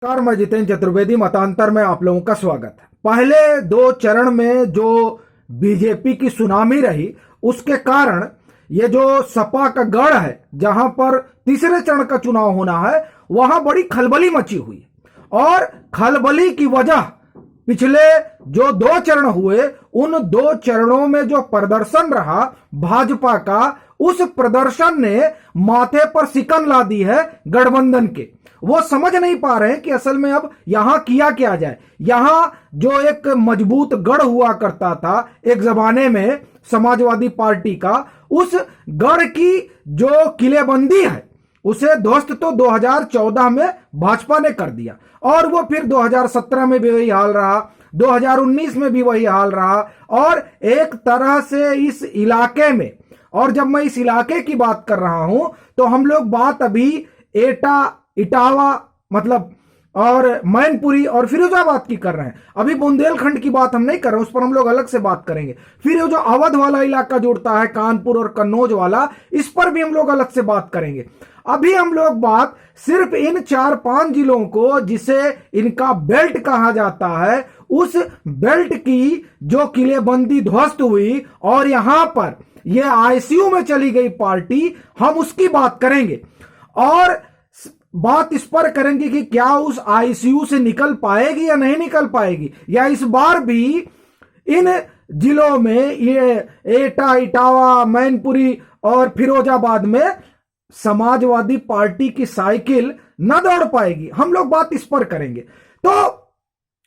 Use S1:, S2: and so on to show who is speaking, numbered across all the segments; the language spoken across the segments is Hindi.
S1: नमस्कार, मैं जितेंद्र चतुर्वेदी। मतांतर में आप लोगों का स्वागत है। पहले दो चरण में जो बीजेपी की सुनामी रही, उसके कारण ये जो सपा का गढ़ है, जहां पर तीसरे चरण का चुनाव होना है, वहां बड़ी खलबली मची हुई है। और खलबली की वजह पिछले जो दो चरण हुए, उन दो चरणों में जो प्रदर्शन रहा भाजपा का, उस प्रदर्शन ने माथे पर सिकन ला दी है गठबंधन के। वो समझ नहीं पा रहे हैं कि असल में अब यहां किया क्या जाए। यहां जो एक मजबूत गढ़ हुआ करता था एक जमाने में समाजवादी पार्टी का, उस गढ़ की जो किलेबंदी है उसे ध्वस्त तो 2014 में भाजपा ने कर दिया, और वो फिर 2017 में भी वही हाल रहा, 2019 में भी वही हाल रहा। और एक तरह से इस इलाके में, और जब मैं इस इलाके की बात कर रहा हूं तो हम लोग बात अभी इटावा मतलब और मैनपुरी और फिरोजाबाद की कर रहे हैं। अभी बुंदेलखंड की बात हम नहीं कर रहे, उस पर हम लोग अलग से बात करेंगे। फिर ये जो अवध वाला इलाका जुड़ता है, कानपुर और कन्नौज वाला, इस पर भी हम लोग अलग से बात करेंगे। अभी हम लोग बात सिर्फ इन 4-5 जिलों को, जिसे इनका बेल्ट कहा जाता है, उस बेल्ट की जो किलेबंदी ध्वस्त हुई और यहां पर यह आईसीयू में चली गई पार्टी, हम उसकी बात करेंगे। और बात इस पर करेंगे कि क्या उस आईसीयू से निकल पाएगी या नहीं निकल पाएगी, या इस बार भी इन जिलों में, ये एटा, इटावा, मैनपुरी और फिरोजाबाद में समाजवादी पार्टी की साइकिल न दौड़ पाएगी। हम लोग बात इस पर करेंगे। तो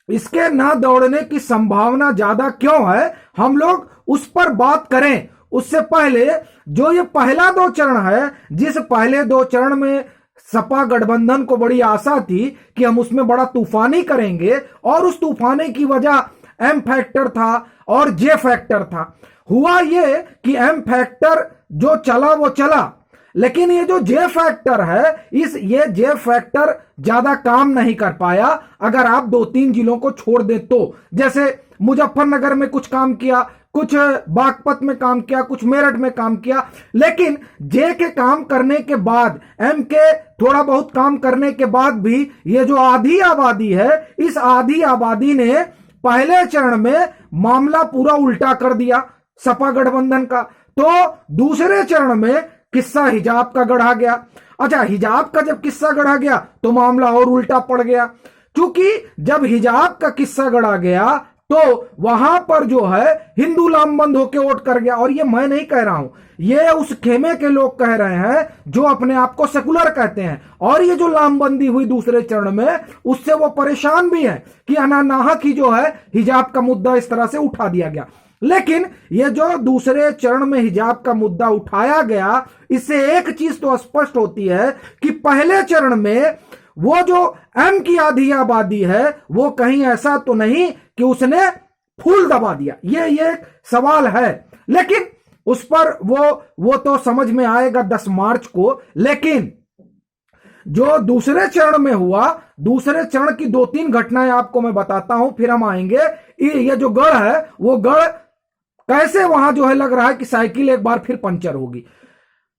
S1: इसके न दौड़ने की संभावना ज्यादा क्यों है, हम लोग उस पर बात करें। उससे पहले जो ये पहला दो चरण है, जिस पहले दो चरण में सपा गठबंधन को बड़ी आशा थी कि हम उसमें बड़ा तूफानी करेंगे, और उस तूफानी की वजह एम फैक्टर था और जे फैक्टर था। हुआ ये कि एम फैक्टर जो चला वो चला, लेकिन ये जो जे फैक्टर है, ये जे फैक्टर ज्यादा काम नहीं कर पाया अगर आप 2-3 जिलों को छोड़ दे तो। जैसे मुजफ्फरनगर में कुछ काम किया, कुछ बागपत में काम किया, कुछ मेरठ में काम किया, लेकिन जे के काम करने के बाद, एम के थोड़ा बहुत काम करने के बाद भी ये जो आधी आबादी है, इस आधी आबादी ने पहले चरण में मामला पूरा उल्टा कर दिया सपा गठबंधन का। तो दूसरे चरण में किस्सा हिजाब का गढ़ा गया। अच्छा, हिजाब का जब किस्सा गढ़ा गया तो मामला और उल्टा पड़ गया, क्योंकि जब हिजाब का किस्सा गढ़ा गया तो वहां पर जो है हिंदू लामबंद होकर वोट कर गया। और ये मैं नहीं कह रहा हूं, ये उस खेमे के लोग कह रहे हैं जो अपने आप को सेकुलर कहते हैं। और ये जो लामबंदी हुई दूसरे चरण में, उससे वो परेशान भी है कि अनानाहक ही जो है हिजाब का मुद्दा इस तरह से उठा दिया गया। लेकिन ये जो दूसरे चरण में हिजाब का मुद्दा उठाया गया, इससे एक चीज तो स्पष्ट होती है कि पहले चरण में वो जो एम की आधी आबादी है, वो कहीं ऐसा तो नहीं कि उसने फूल दबा दिया। ये एक सवाल है, लेकिन उस पर वो तो समझ में आएगा 10 मार्च को। लेकिन जो दूसरे चरण में हुआ, दूसरे चरण की 2-3 घटनाएं आपको मैं बताता हूं, फिर हम आएंगे। ये जो गढ़ है, वो गढ़ कैसे वहां जो है लग रहा है कि साइकिल एक बार फिर पंचर होगी।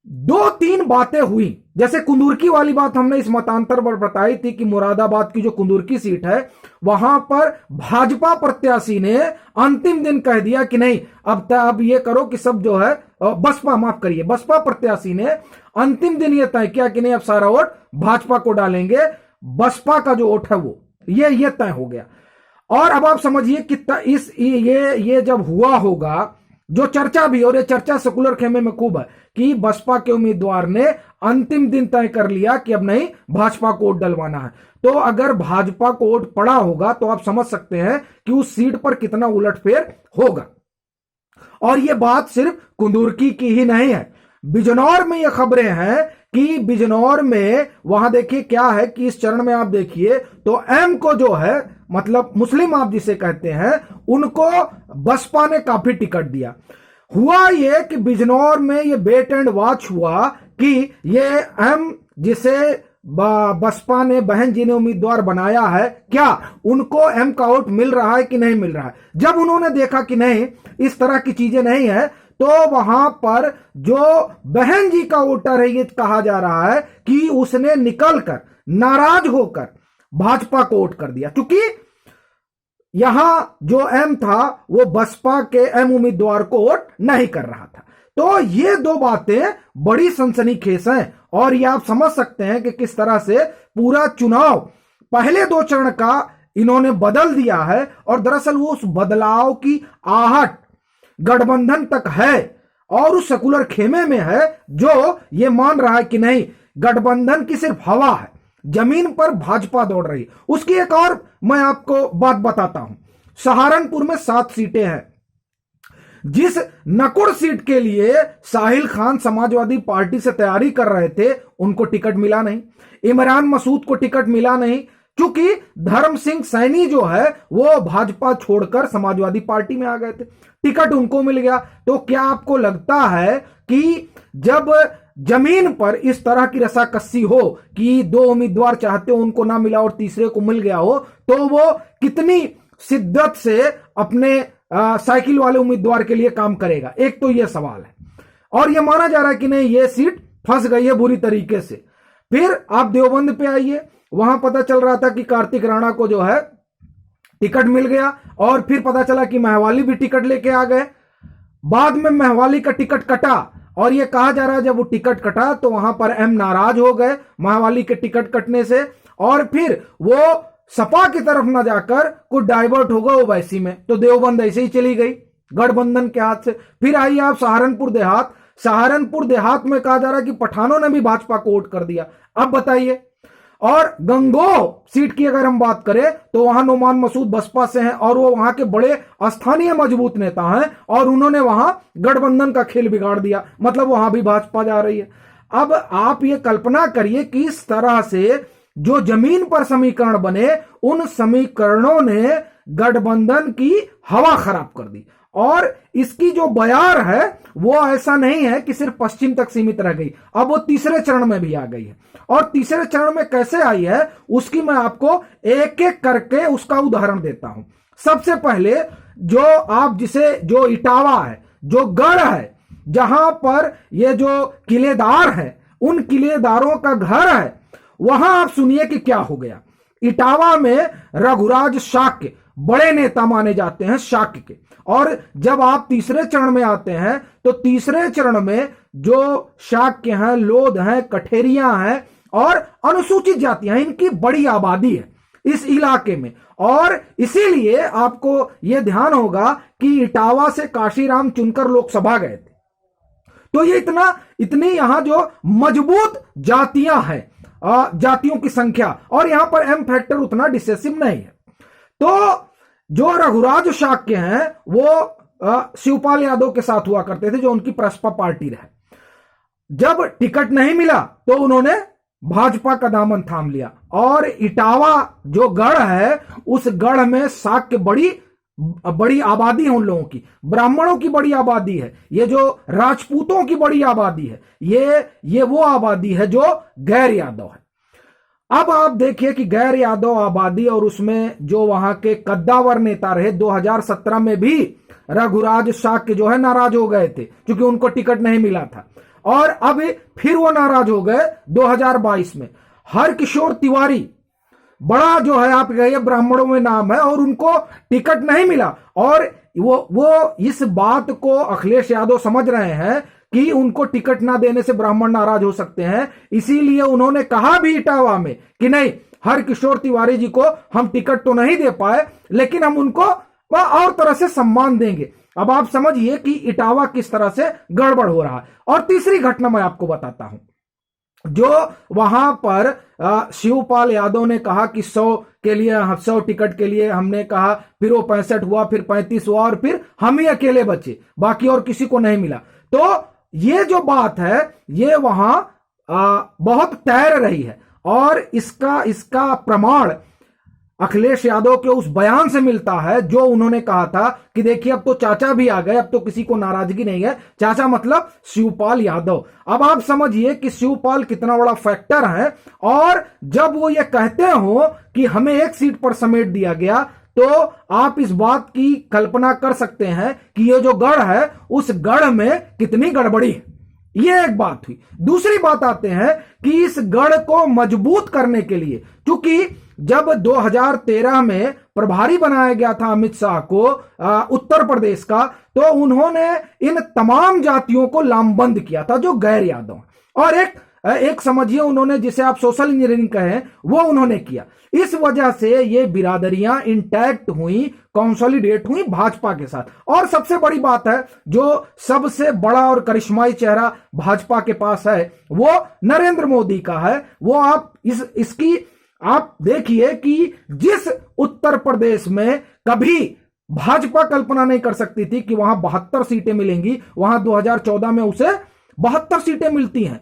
S1: 2-3 बातें हुई। जैसे कुंदुरकी वाली बात हमने इस मतांतर पर बताई थी कि मुरादाबाद की जो कुंदुरकी सीट है, वहां पर भाजपा प्रत्याशी ने अंतिम दिन कह दिया कि नहीं, अब ये करो कि सब जो है बसपा प्रत्याशी ने अंतिम दिन ये तय किया कि नहीं, अब सारा वोट भाजपा को डालेंगे, बसपा का जो वोट है वो ये तय हो गया। और अब आप समझिए कि ये जब हुआ होगा, जो चर्चा भी, और ये चर्चा सेकुलर खेमे में खूब है कि बसपा के उम्मीदवार ने अंतिम दिन तय कर लिया कि अब नहीं, भाजपा को वोट डलवाना है। तो अगर भाजपा को वोट पड़ा होगा तो आप समझ सकते हैं कि उस सीट पर कितना उलटफेर होगा। और ये बात सिर्फ कुंदुरकी की ही नहीं है, बिजनौर में ये खबरें हैं कि बिजनौर में वहां देखिए क्या है कि इस चरण में आप देखिए तो एम को जो है, मतलब मुस्लिम आप जिसे कहते हैं, उनको बसपा ने काफी टिकट दिया। हुआ ये कि बिजनौर में ये वेट एंड वॉच हुआ कि ये एम जिसे बसपा ने, बहन जी ने उम्मीदवार बनाया है, क्या उनको एम का वोट मिल रहा है कि नहीं मिल रहा है। जब उन्होंने देखा कि नहीं, इस तरह की चीजें नहीं है, तो वहां पर जो बहन जी का वोटर है, ये कहा जा रहा है कि उसने निकलकर, नाराज होकर भाजपा को वोट कर दिया, क्योंकि यहां जो एम था वो बसपा के एम उम्मीदवार को वोट नहीं कर रहा था। तो ये दो बातें बड़ी सनसनीखेज हैं और ये आप समझ सकते हैं कि किस तरह से पूरा चुनाव पहले दो चरण का इन्होंने बदल दिया है। और दरअसल वो उस बदलाव की आहट गठबंधन तक है और उस सेकुलर खेमे में है जो ये मान रहा है कि नहीं, गठबंधन की सिर्फ हवा है, जमीन पर भाजपा दौड़ रही। उसकी एक और मैं आपको बात बताता हूं। सहारनपुर में 7 सीटें हैं। जिस नकुड़ सीट के लिए साहिल खान समाजवादी पार्टी से तैयारी कर रहे थे, उनको टिकट मिला नहीं। इमरान मसूद को टिकट मिला नहीं, क्योंकि धर्म सिंह सैनी जो है वो भाजपा छोड़कर समाजवादी पार्टी में आ गए थे, टिकट उनको मिल गया। तो क्या आपको लगता है कि जब जमीन पर इस तरह की रसाकस्सी हो कि 2 उम्मीदवार चाहते हो, उनको ना मिला और तीसरे को मिल गया हो, तो वो कितनी शिद्दत से अपने साइकिल वाले उम्मीदवार के लिए काम करेगा? एक तो यह सवाल है। और यह माना जा रहा है कि नहीं, यह सीट फंस गई है बुरी तरीके से। फिर आप देवबंद पे आइए, वहां पता चल रहा था कि कार्तिक राणा को जो है टिकट मिल गया और फिर पता चला कि महवाली भी टिकट लेके आ गए। बाद में महवाली का टिकट कटा और यह कहा जा रहा है जब वो टिकट कटा तो वहां पर एम नाराज हो गए महवाली के टिकट कटने से, और फिर वो सपा की तरफ ना जाकर कुछ डाइवर्ट हो गए ओवैसी में, तो देवबंद ऐसे ही चली गई गठबंधन के हाथ से। फिर आइए आप सहारनपुर देहात। सहारनपुर देहात में कहा जा रहा है कि पठानों ने भी भाजपा को वोट कर दिया। अब बताइए। और गंगोह सीट की अगर हम बात करें तो वहां नोमान मसूद बसपा से हैं और वो वहां के बड़े स्थानीय मजबूत नेता हैं और उन्होंने वहां गठबंधन का खेल बिगाड़ दिया, मतलब वहां भी भाजपा जा रही है। अब आप ये कल्पना करिए कि इस तरह से जो जमीन पर समीकरण बने, उन समीकरणों ने गठबंधन की हवा खराब कर दी। और इसकी जो बयार है वो ऐसा नहीं है कि सिर्फ पश्चिम तक सीमित रह गई, अब वो तीसरे चरण में भी आ गई है। और तीसरे चरण में कैसे आई है उसकी मैं आपको एक एक करके उसका उदाहरण देता हूं। सबसे पहले जो आप जिसे जो इटावा है, जो गढ़ है, जहां पर ये जो किलेदार है, उन किलेदारों का घर है, वहां आप सुनिए कि क्या हो गया। इटावा में रघुराज शाक्य बड़े नेता माने जाते हैं शाक्य के, और जब आप तीसरे चरण में आते हैं तो तीसरे चरण में जो शाक्य हैं, लोध हैं, कठेरियां हैं और अनुसूचित जातियां, इनकी बड़ी आबादी है इस इलाके में। और इसीलिए आपको यह ध्यान होगा कि इटावा से काशीराम चुनकर लोकसभा गए थे। तो ये इतनी यहां जो मजबूत जातियां हैं, जातियों की संख्या, और यहां पर एम फैक्टर उतना डिसेसिव नहीं है। तो जो रघुराज शाक्य हैं वो शिवपाल यादव के साथ हुआ करते थे, जो उनकी प्रसपा पार्टी रहे। जब टिकट नहीं मिला तो उन्होंने भाजपा का दामन थाम लिया और इटावा जो गढ़ है, उस गढ़ में शाक्य बड़ी आबादी है, उन लोगों की, ब्राह्मणों की बड़ी आबादी है, ये जो राजपूतों की बड़ी आबादी है, ये वो आबादी है जो गैर यादव है। अब आप देखिए कि गैर यादव आबादी और उसमें जो वहां के कद्दावर नेता रहे, 2017 में भी रघुराज शाक्य जो है नाराज हो गए थे क्योंकि उनको टिकट नहीं मिला था, और अब फिर वो नाराज हो गए 2022 में। हरकिशोर तिवारी बड़ा जो है आप कहिए ब्राह्मणों में नाम है और उनको टिकट नहीं मिला, और वो इस बात को अखिलेश यादव समझ रहे हैं कि उनको टिकट ना देने से ब्राह्मण नाराज हो सकते हैं, इसीलिए उन्होंने कहा भी इटावा में कि नहीं, हरकिशोर तिवारी जी को हम टिकट तो नहीं दे पाए लेकिन हम उनको और तरह से सम्मान देंगे। अब आप समझिए कि इटावा किस तरह से गड़बड़ हो रहा है। और तीसरी घटना मैं आपको बताता हूं, जो वहां पर शिवपाल यादव ने कहा कि 100 टिकट के लिए हमने कहा, फिर वो 65 हुआ, फिर 35 हुआ और फिर हम ही अकेले बचे, बाकी और किसी को नहीं मिला। तो ये जो बात है ये वहां बहुत तैर रही है, और इसका प्रमाण अखिलेश यादव के उस बयान से मिलता है जो उन्होंने कहा था कि देखिए अब तो चाचा भी आ गए, अब तो किसी को नाराजगी नहीं है। चाचा मतलब शिवपाल यादव। अब आप समझिए कि शिवपाल कितना बड़ा फैक्टर है, और जब वो ये कहते हो कि हमें एक सीट पर समेट दिया गया, तो आप इस बात की कल्पना कर सकते हैं कि ये जो गढ़ है उस गढ़ में कितनी गड़बड़ी है। ये एक बात हुई। दूसरी बात आते हैं कि इस गढ़ को मजबूत करने के लिए, क्योंकि जब 2013 में प्रभारी बनाया गया था अमित शाह को उत्तर प्रदेश का, तो उन्होंने इन तमाम जातियों को लामबंद किया था जो गैर यादव, और एक समझिए उन्होंने, जिसे आप सोशल इंजीनियरिंग कहें, वो उन्होंने किया। इस वजह से ये बिरादरियां इंटैक्ट हुई, कंसोलिडेट हुई भाजपा के साथ। और सबसे बड़ी बात है, जो सबसे बड़ा और करिश्माई चेहरा भाजपा के पास है वो नरेंद्र मोदी का है। वो आप इसकी आप देखिए कि जिस उत्तर प्रदेश में कभी भाजपा कल्पना नहीं कर सकती थी कि वहां 72 सीटें मिलेंगी, वहां 2014 में उसे 72 सीटें मिलती हैं।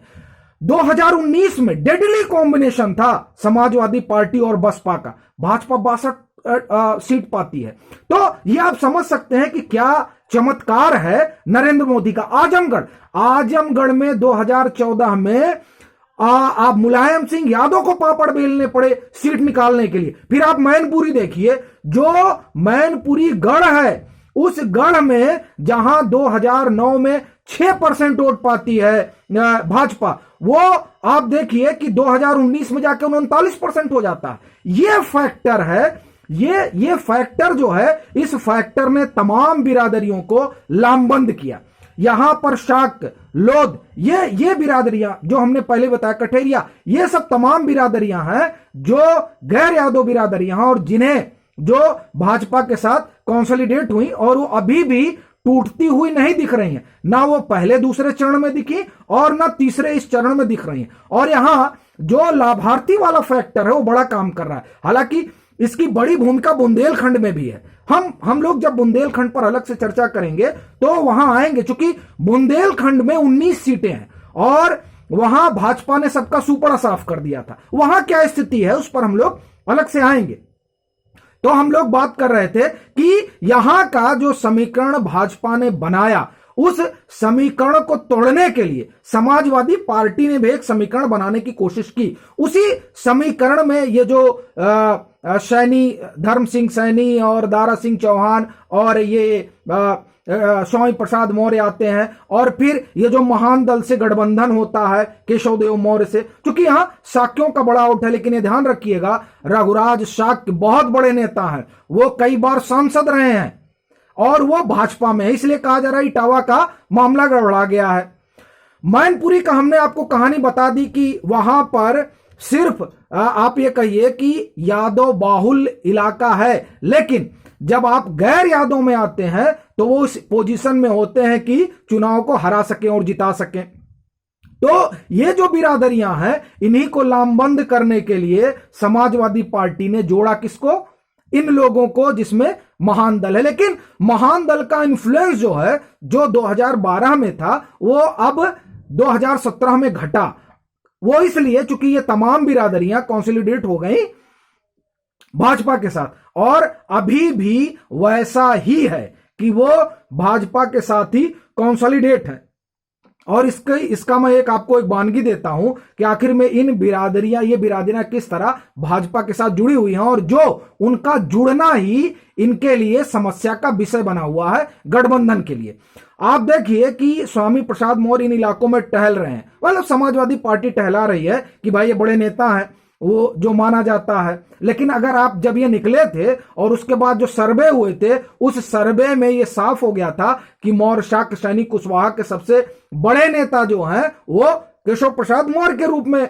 S1: 2019 में डेडली कॉम्बिनेशन था समाजवादी पार्टी और बसपा का, भाजपा 62 सीट पाती है। तो ये आप समझ सकते हैं कि क्या चमत्कार है नरेंद्र मोदी का। आजमगढ़ में 2014 में आप मुलायम सिंह यादव को पापड़ बेलने पड़े सीट निकालने के लिए। फिर आप मैनपुरी देखिए, जो मैनपुरी गढ़ है, उस गढ़ में जहां 2009 में 6% वोट पाती है भाजपा, वो आप देखिए कि 2019 में जाकर 39% हो जाता है। ये फैक्टर है, ये फैक्टर जो है, इस फैक्टर ने तमाम बिरादरियों को लामबंद किया। यहां पर शाक्त, लोध, ये बिरादरियां जो हमने पहले बताया, कठेरिया, ये सब तमाम बिरादरियां हैं जो गैर यादव बिरादरियां हैं और जिन्हें जो भाजपा के साथ कंसोलिडेट हुई, और वो अभी भी टूटती हुई नहीं दिख रही हैं। ना वो पहले दूसरे चरण में दिखी और ना तीसरे इस चरण में दिख रही हैं। और यहां जो लाभार्थी वाला फैक्टर है वो बड़ा काम कर रहा है। हालांकि इसकी बड़ी भूमिका बुंदेलखंड में भी है। हम लोग जब बुंदेलखंड पर अलग से चर्चा करेंगे तो वहां आएंगे, क्योंकि बुंदेलखंड में 19 सीटें हैं और वहां भाजपा ने सबका सुपड़ा साफ कर दिया था। वहां क्या स्थिति है उस पर हम लोग अलग से आएंगे। तो हम लोग बात कर रहे थे कि यहां का जो समीकरण भाजपा ने बनाया, उस समीकरण को तोड़ने के लिए समाजवादी पार्टी ने भी एक समीकरण बनाने की कोशिश की। उसी समीकरण में ये जो सैनी, धर्म सिंह सैनी और दारा सिंह चौहान और ये स्वामी प्रसाद मौर्य आते हैं, और फिर ये जो महान दल से गठबंधन होता है केशव देव मौर्य से, क्योंकि यहां शाक्यों का बड़ा आउट है। लेकिन ये ध्यान रखिएगा, रघुराज शाक्य बहुत बड़े नेता हैं, वो कई बार सांसद रहे हैं और वो भाजपा में है, इसलिए कहा जा रहा है इटावा का मामला गड़बड़ा गया है। मैनपुरी का हमने आपको कहानी बता दी कि वहां पर सिर्फ आप ये कहिए कि यादव बाहुल इलाका है, लेकिन जब आप गैर यादव में आते हैं तो वो इस पोजीशन में होते हैं कि चुनाव को हरा सकें और जिता सकें। तो ये जो बिरादरियां हैं, इन्हीं को लामबंद करने के लिए समाजवादी पार्टी ने जोड़ा किसको? इन लोगों को, जिसमें महान दल है। लेकिन महान दल का इन्फ्लुएंस जो है, जो 2012 में था, वो अब 2017 में घटा। वो इसलिए चूंकि ये तमाम बिरादरियां कंसोलिडेट हो गई भाजपा के साथ, और अभी भी वैसा ही है कि वो भाजपा के साथ ही कंसोलिडेट है। और इसका मैं आपको एक वानगी देता हूं कि आखिर में ये बिरादरियां किस तरह भाजपा के साथ जुड़ी हुई हैं, और जो उनका जुड़ना ही इनके लिए समस्या का विषय बना हुआ है गठबंधन के लिए। आप देखिए कि स्वामी प्रसाद मौर्य इन इलाकों में टहल रहे हैं, मतलब समाजवादी पार्टी टहला रही है कि भाई ये बड़े नेता हैं, वो जो माना जाता है। लेकिन अगर आप जब ये निकले थे और उसके बाद जो सर्वे हुए थे, उस सर्वे में ये साफ हो गया था कि मौर्य शाक्य सैनी कुशवाहा के सबसे बड़े नेता जो हैं वो केशव प्रसाद मौर्य के रूप में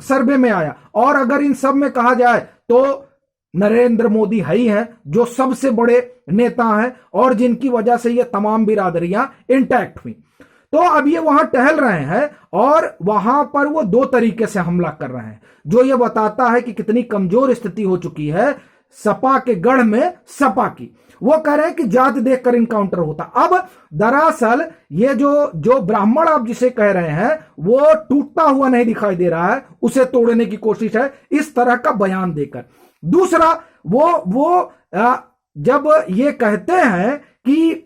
S1: सर्वे में आया। और अगर इन सब में कहा जाए तो नरेंद्र मोदी है ही हैं जो सबसे बड़े नेता हैं और जिनकी वजह से ये तमाम बिरादरियां इंटैक्ट हुई। तो अब ये वहां टहल रहे हैं और वहां पर वो दो तरीके से हमला कर रहे हैं, जो ये बताता है कि कितनी कमजोर स्थिति हो चुकी है सपा के गढ़ में सपा की। वो कह रहे हैं कि जात देखकर इनकाउंटर होता। अब दरअसल ये जो ब्राह्मण आप जिसे कह रहे हैं वो टूटता हुआ नहीं दिखाई दे रहा है, उसे तोड़ने की कोशिश है इस तरह का बयान देकर। दूसरा, वो जब ये कहते हैं कि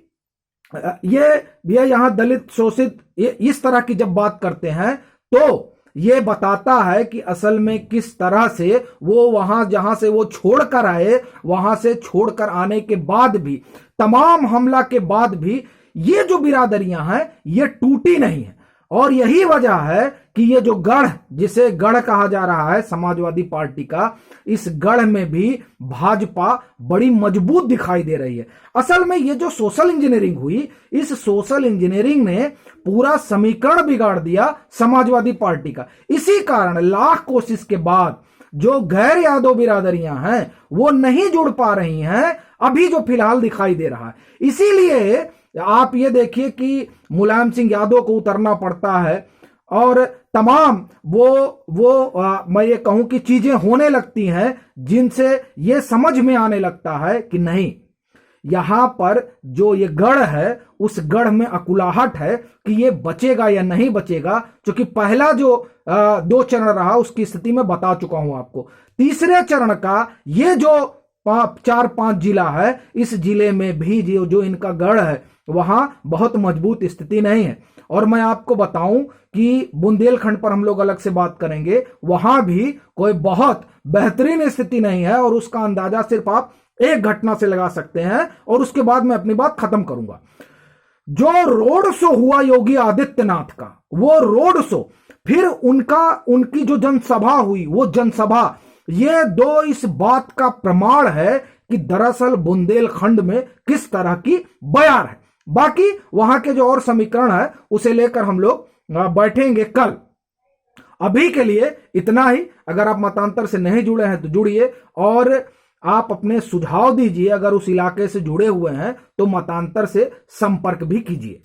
S1: ये यहां दलित शोषित, इस तरह की जब बात करते हैं तो ये बताता है कि असल में किस तरह से वो वहां जहां से वो छोड़कर आए, वहां से छोड़कर आने के बाद भी, तमाम हमला के बाद भी ये जो बिरादरियां हैं ये टूटी नहीं है। और यही वजह है कि ये जो गढ़, जिसे गढ़ कहा जा रहा है समाजवादी पार्टी का, इस गढ़ में भी भाजपा बड़ी मजबूत दिखाई दे रही है। असल में ये जो सोशल इंजीनियरिंग हुई, इस सोशल इंजीनियरिंग ने पूरा समीकरण बिगाड़ दिया समाजवादी पार्टी का। इसी कारण लाख कोशिश के बाद जो गैर यादव बिरादरियां हैं वो नहीं जुड़ पा रही हैं, अभी जो फिलहाल दिखाई दे रहा है। इसीलिए आप ये देखिए कि मुलायम सिंह यादव को उतरना पड़ता है और तमाम मैं ये कहूं कि चीजें होने लगती हैं जिनसे ये समझ में आने लगता है कि नहीं, यहां पर जो ये गढ़ है उस गढ़ में अकुलाहट है कि ये बचेगा या नहीं बचेगा। क्योंकि पहला जो 2 चरण रहा उसकी स्थिति में बता चुका हूं आपको। तीसरे चरण का ये जो 4-5 जिला है, इस जिले में भी जो इनका गढ़ है वहां बहुत मजबूत स्थिति नहीं है। और मैं आपको बताऊं कि बुंदेलखंड पर हम लोग अलग से बात करेंगे, वहां भी कोई बहुत बेहतरीन स्थिति नहीं है और उसका अंदाजा सिर्फ आप एक घटना से लगा सकते हैं और उसके बाद मैं अपनी बात खत्म करूंगा। जो रोड शो हुआ योगी आदित्यनाथ का, वो रोड शो, फिर उनकी जो जनसभा हुई, वो जनसभा, ये 2 इस बात का प्रमाण है कि दरअसल बुंदेलखंड में किस तरह की बयार है। बाकी वहां के जो और समीकरण है उसे लेकर हम लोग बैठेंगे कल। अभी के लिए इतना ही। अगर आप मतांतर से नहीं जुड़े हैं तो जुड़िए और आप अपने सुझाव दीजिए। अगर उस इलाके से जुड़े हुए हैं तो मतांतर से संपर्क भी कीजिए।